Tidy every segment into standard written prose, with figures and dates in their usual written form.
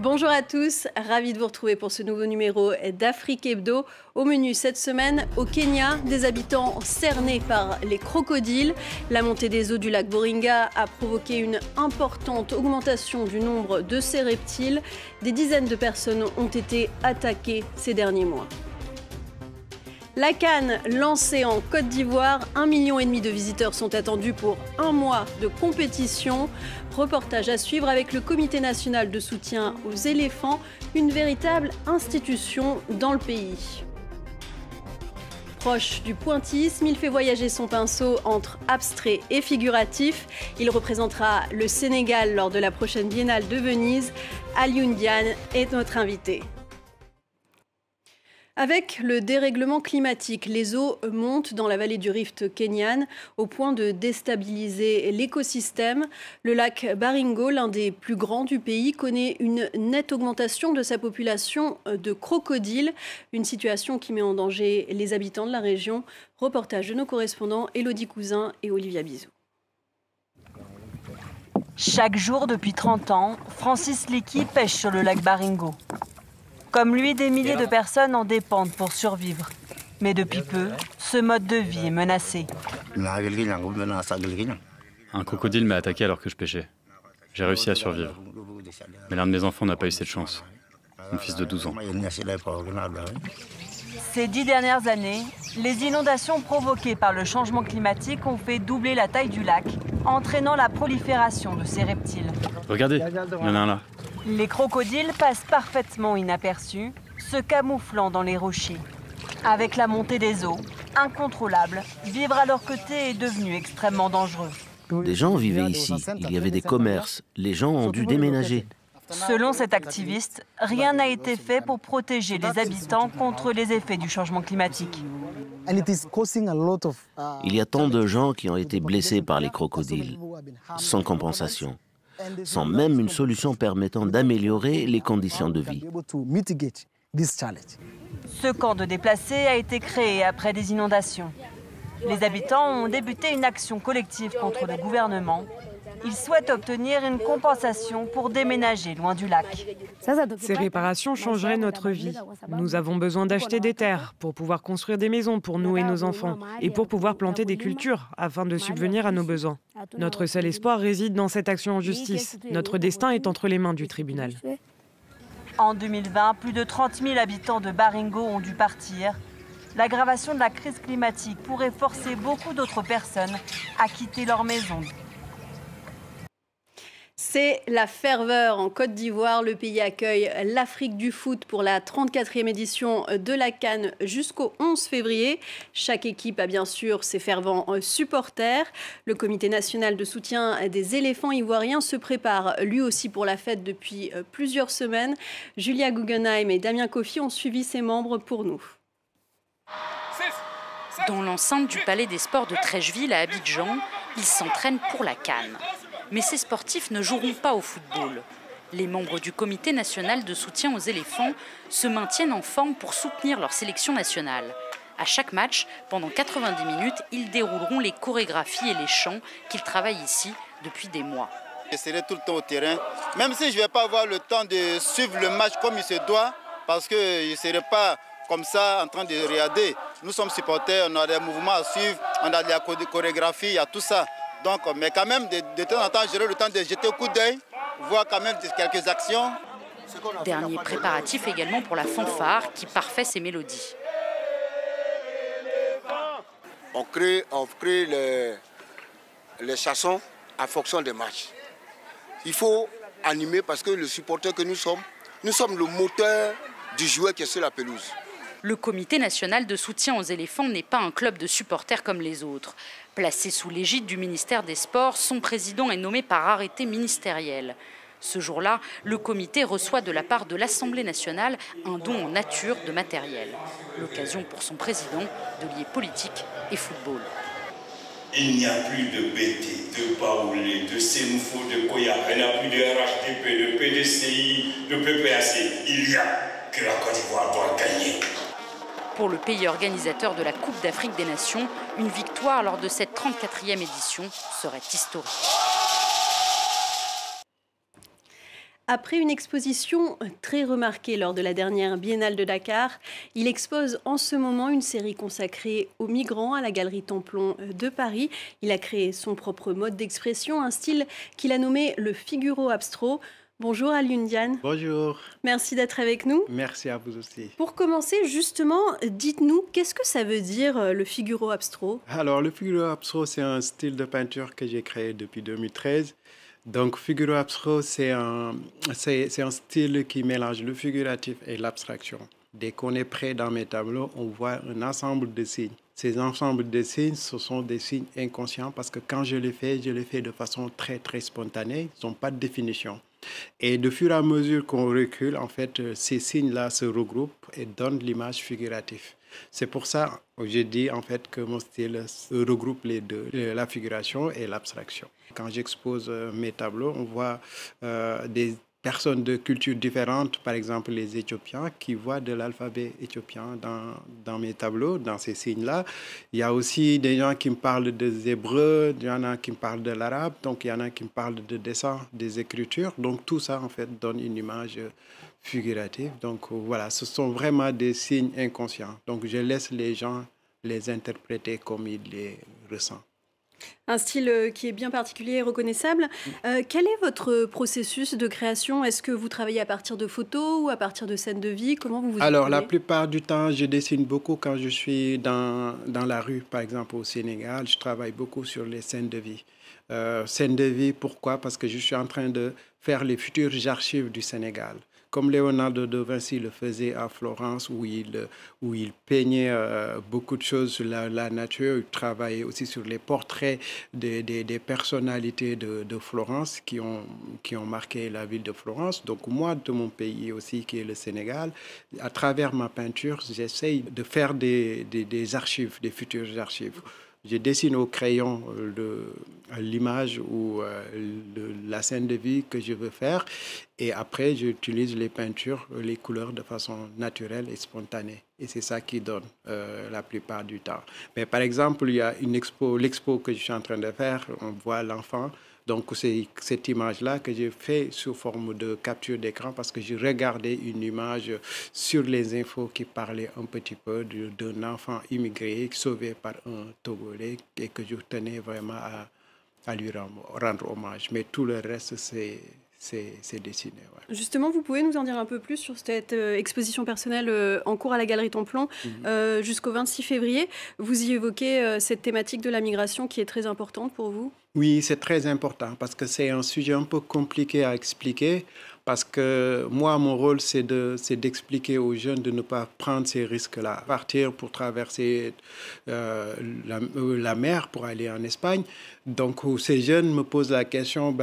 Bonjour à tous, ravi de vous retrouver pour ce nouveau numéro d'Afrique Hebdo. Au menu cette semaine, au Kenya, des habitants cernés par les crocodiles. La montée des eaux du lac Boringa a provoqué une importante augmentation du nombre de ces reptiles. Des dizaines de personnes ont été attaquées ces derniers mois. La CAN lancée en Côte d'Ivoire, 1,5 million de visiteurs sont attendus pour un mois de compétition. Reportage à suivre avec le Comité national de soutien aux éléphants, une véritable institution dans le pays. Proche du pointillisme, il fait voyager son pinceau entre abstrait et figuratif. Il représentera le Sénégal lors de la prochaine Biennale de Venise. Alioune Diane est notre invité. Avec le dérèglement climatique, les eaux montent dans la vallée du Rift kényane au point de déstabiliser l'écosystème. Le lac Baringo, l'un des plus grands du pays, connaît une nette augmentation de sa population de crocodiles, une situation qui met en danger les habitants de la région. Reportage de nos correspondants Élodie Cousin et Olivia Bizou. Chaque jour depuis 30 ans, Francis Leki pêche sur le lac Baringo. Comme lui, des milliers de personnes en dépendent pour survivre. Mais depuis peu, ce mode de vie est menacé. Un crocodile m'a attaqué alors que je pêchais. J'ai réussi à survivre. Mais l'un de mes enfants n'a pas eu cette chance. Mon fils de 12 ans. Ces 10 dernières années, les inondations provoquées par le changement climatique ont fait doubler la taille du lac, entraînant la prolifération de ces reptiles. Regardez, il y en a un là. Les crocodiles passent parfaitement inaperçus, se camouflant dans les rochers. Avec la montée des eaux, incontrôlable, vivre à leur côté est devenu extrêmement dangereux. Des gens vivaient ici, il y avait des commerces, les gens ont dû déménager. Selon cet activiste, rien n'a été fait pour protéger les habitants contre les effets du changement climatique. Il y a tant de gens qui ont été blessés par les crocodiles, sans compensation, sans même une solution permettant d'améliorer les conditions de vie. Ce camp de déplacés a été créé après des inondations. Les habitants ont débuté une action collective contre le gouvernement. Ils souhaitent obtenir une compensation pour déménager loin du lac. Ces réparations changeraient notre vie. Nous avons besoin d'acheter des terres pour pouvoir construire des maisons pour nous et nos enfants et pour pouvoir planter des cultures afin de subvenir à nos besoins. Notre seul espoir réside dans cette action en justice. Notre destin est entre les mains du tribunal. En 2020, plus de 30 000 habitants de Baringo ont dû partir. L'aggravation de la crise climatique pourrait forcer beaucoup d'autres personnes à quitter leur maison. C'est la ferveur en Côte d'Ivoire. Le pays accueille l'Afrique du foot pour la 34e édition de la CAN jusqu'au 11 février. Chaque équipe a bien sûr ses fervents supporters. Le Comité national de soutien des éléphants ivoiriens se prépare lui aussi pour la fête depuis plusieurs semaines. Julia Guggenheim et Damien Kofi ont suivi ses membres pour nous. Dans l'enceinte du Palais des Sports de Trècheville à Abidjan, ils s'entraînent pour la CAN. Mais ces sportifs ne joueront pas au football. Les membres du Comité national de soutien aux éléphants se maintiennent en forme pour soutenir leur sélection nationale. À chaque match, pendant 90 minutes, ils dérouleront les chorégraphies et les chants qu'ils travaillent ici depuis des mois. Je serai tout le temps au terrain, même si je ne vais pas avoir le temps de suivre le match comme il se doit, parce que je ne serai pas comme ça en train de regarder. Nous sommes supporters, on a des mouvements à suivre, on a de la chorégraphie, il y a tout ça. Donc, mais quand même, de temps en temps, j'aurai le temps de jeter un coup d'œil, voir quand même quelques actions. Dernier préparatif également pour la fanfare qui parfait ses mélodies. On crée les chansons en fonction des matchs. Il faut animer parce que le supporter que nous sommes le moteur du joueur qui est sur la pelouse. Le Comité national de soutien aux éléphants n'est pas un club de supporters comme les autres. Placé sous l'égide du ministère des Sports, son président est nommé par arrêté ministériel. Ce jour-là, le comité reçoit de la part de l'Assemblée nationale un don en nature de matériel. L'occasion pour son président de lier politique et football. Il n'y a plus de BT, de Baoulé, de Sémoufo, de Koya, il n'y a plus de RHDP, de PDCI, de PPAC. Il y a que la Côte d'Ivoire doit gagner. Pour le pays organisateur de la Coupe d'Afrique des Nations, une victoire lors de cette 34e édition serait historique. Après une exposition très remarquée lors de la dernière Biennale de Dakar, il expose en ce moment une série consacrée aux migrants à la Galerie Templon de Paris. Il a créé son propre mode d'expression, un style qu'il a nommé le figuro abstro. Bonjour Alioune Diane. Bonjour. Merci d'être avec nous. Merci à vous aussi. Pour commencer, justement, dites-nous, qu'est-ce que ça veut dire le figuro abstro? Alors, le figuro abstro, c'est un style de peinture que j'ai créé depuis 2013. Donc, figuro abstro, c'est un style qui mélange le figuratif et l'abstraction. Dès qu'on est près dans mes tableaux, on voit un ensemble de signes. Ces ensembles de signes, ce sont des signes inconscients parce que quand je les fais de façon très, très spontanée. Ils n'ont pas de définition. Et de fur et à mesure qu'on recule, en fait, ces signes-là se regroupent et donnent l'image figurative. C'est pour ça que j'ai dit en fait que mon style regroupe les deux, la figuration et l'abstraction. Quand j'expose mes tableaux, on voit des personnes de cultures différentes, par exemple les Éthiopiens, qui voient de l'alphabet éthiopien dans mes tableaux, dans ces signes-là. Il y a aussi des gens qui me parlent des hébreux, il y en a qui me parlent de l'arabe, donc il y en a qui me parlent de dessin, des écritures. Donc tout ça, en fait, donne une image figurative. Donc voilà, ce sont vraiment des signes inconscients. Donc je laisse les gens les interpréter comme ils les ressentent. Un style qui est bien particulier et reconnaissable. Quel est votre processus de création? Est-ce que vous travaillez à partir de photos ou à partir de scènes de vie? Comment vous Alors, occupez? la plupart du temps, je dessine beaucoup quand je suis dans la rue, par exemple au Sénégal. Je travaille beaucoup sur les scènes de vie. Scènes de vie, pourquoi? Parce que je suis en train de faire les futures archives du Sénégal. Comme Leonardo da Vinci le faisait à Florence, où il peignait beaucoup de choses sur la nature. Il travaillait aussi sur les portraits des personnalités de Florence qui ont marqué la ville de Florence. Donc moi, de mon pays aussi, qui est le Sénégal, à travers ma peinture, j'essaye de faire des archives, des futures archives. Je dessine au crayon l'image ou la scène de vie que je veux faire. Et après, j'utilise les peintures, les couleurs de façon naturelle et spontanée. Et c'est ça qui donne la plupart du temps. Mais par exemple, il y a l'expo que je suis en train de faire, on voit l'enfant. Donc c'est cette image-là que j'ai fait sous forme de capture d'écran parce que j'ai regardé une image sur les infos qui parlait un petit peu d'un enfant immigré sauvé par un Togolais et que je tenais vraiment à lui rendre hommage. Mais tout le reste, c'est dessiné. Ouais. Justement, vous pouvez nous en dire un peu plus sur cette exposition personnelle en cours à la Galerie Templon jusqu'au 26 février. Vous y évoquez cette thématique de la migration qui est très importante pour vous? Oui, c'est très important parce que c'est un sujet un peu compliqué à expliquer. Parce que moi, mon rôle, c'est d'expliquer aux jeunes de ne pas prendre ces risques-là. Partir pour traverser la mer pour aller en Espagne. Donc, ces jeunes me posent la question,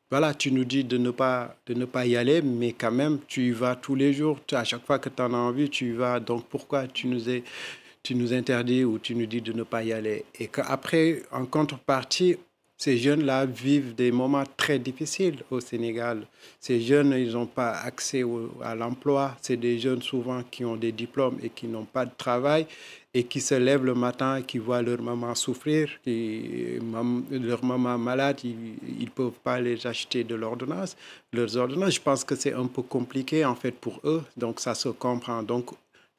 voilà, tu nous dis de ne pas y aller, mais quand même, tu y vas tous les jours. À chaque fois que tu en as envie, tu y vas. Donc, pourquoi tu nous interdis ou tu nous dis de ne pas y aller? Et qu'après, en contrepartie, ces jeunes-là vivent des moments très difficiles au Sénégal. Ces jeunes, ils n'ont pas accès à l'emploi. C'est des jeunes souvent qui ont des diplômes et qui n'ont pas de travail et qui se lèvent le matin et qui voient leur maman souffrir. Leur maman malade, ils ne peuvent pas les acheter leurs ordonnances. Je pense que c'est un peu compliqué en fait pour eux. Donc ça se comprend. Donc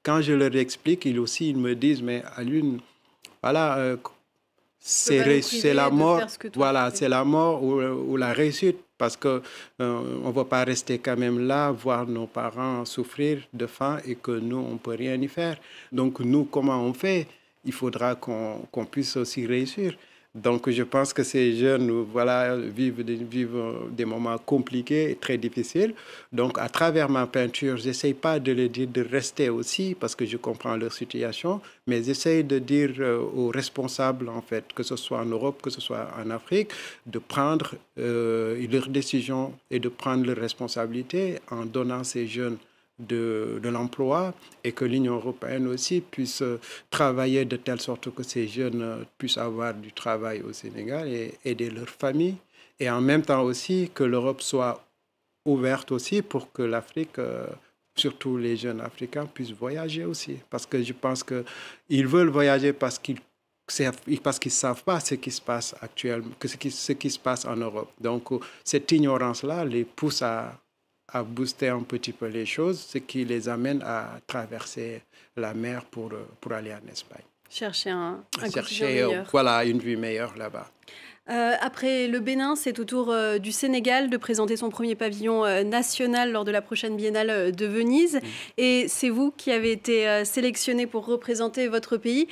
quand je leur explique, ils me disent, mais Alioune, voilà... c'est la mort, voilà, c'est la mort ou la réussite parce que on va pas rester quand même là, voir nos parents souffrir de faim et que nous on peut rien y faire. Donc nous, comment on fait? Il faudra qu'on puisse aussi réussir. Donc je pense que ces jeunes, voilà, vivent des moments compliqués et très difficiles. Donc à travers ma peinture, j'essaye pas de leur dire de rester aussi parce que je comprends leur situation, mais j'essaye de dire aux responsables, en fait, que ce soit en Europe, que ce soit en Afrique, de prendre leurs décisions et de prendre leurs responsabilités en donnant ces jeunes de l'emploi et que l'Union européenne aussi puisse travailler de telle sorte que ces jeunes puissent avoir du travail au Sénégal et aider leur famille. Et en même temps aussi que l'Europe soit ouverte aussi pour que l'Afrique, surtout les jeunes Africains, puissent voyager aussi. Parce que je pense qu'ils veulent voyager parce qu'ils parce qu'ils ne savent pas ce qui se passe actuellement, ce qui se passe en Europe. Donc, cette ignorance-là les pousse à booster un petit peu les choses, ce qui les amène à traverser la mer pour aller en Espagne. Chercher un quotidien meilleur. Voilà, une vie meilleure là-bas. Après le Bénin, c'est au tour du Sénégal de présenter son premier pavillon national lors de la prochaine biennale de Venise. Et c'est vous qui avez été sélectionné pour représenter votre pays.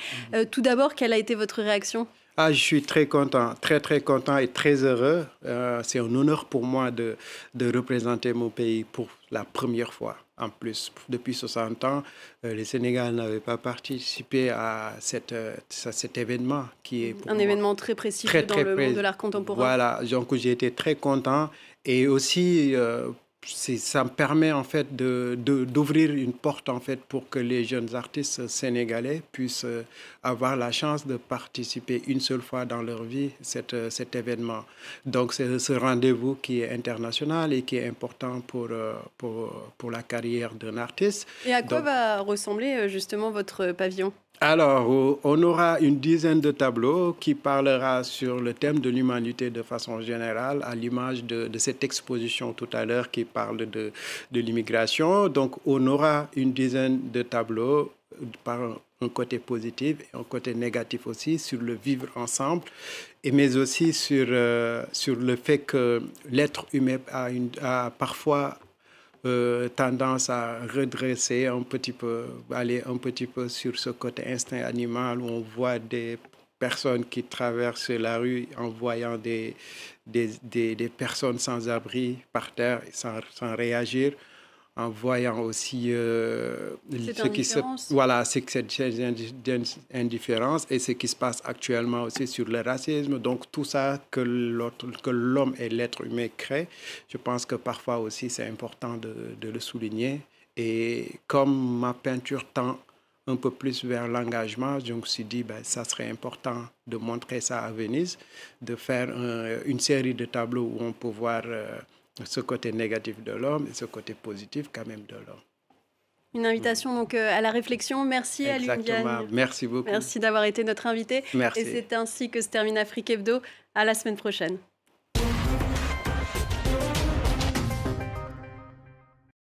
Tout d'abord, quelle a été votre réaction ? Je suis très content, très content et très heureux. C'est un honneur pour moi de représenter mon pays pour la première fois. En plus, depuis 60 ans, le Sénégal n'avait pas participé à cet événement qui est pour un événement très prestigieux dans le monde de l'art contemporain. Voilà, donc j'ai été très content et aussi ça me permet en fait d'ouvrir une porte en fait pour que les jeunes artistes sénégalais puissent avoir la chance de participer une seule fois dans leur vie à cet événement. Donc c'est ce rendez-vous qui est international et qui est important pour la carrière d'un artiste. Et à quoi va ressembler justement votre pavillon ? Alors, on aura une dizaine de tableaux qui parlera sur le thème de l'humanité de façon générale, à l'image de cette exposition tout à l'heure qui parle de l'immigration. Donc, on aura une dizaine de tableaux par un côté positif et un côté négatif aussi, sur le vivre ensemble, mais aussi sur le fait que l'être humain a parfois tendance à redresser un petit peu, aller un petit peu sur ce côté instinct animal où on voit des personnes qui traversent la rue en voyant des personnes sans abri par terre sans réagir, en voyant aussi cette indifférence et ce qui se passe actuellement aussi sur le racisme. Donc tout ça que l'homme et l'être humain créent, je pense que parfois aussi c'est important de le souligner. Et comme ma peinture tend un peu plus vers l'engagement, je me suis dit ça serait important de montrer ça à Venise, de faire une série de tableaux où on peut voir ce côté négatif de l'homme et ce côté positif quand même de l'homme. Une invitation donc à la réflexion. Merci à Exactement. Merci beaucoup. Merci d'avoir été notre invité. Merci. Et c'est ainsi que se termine Afrique Hebdo. À la semaine prochaine.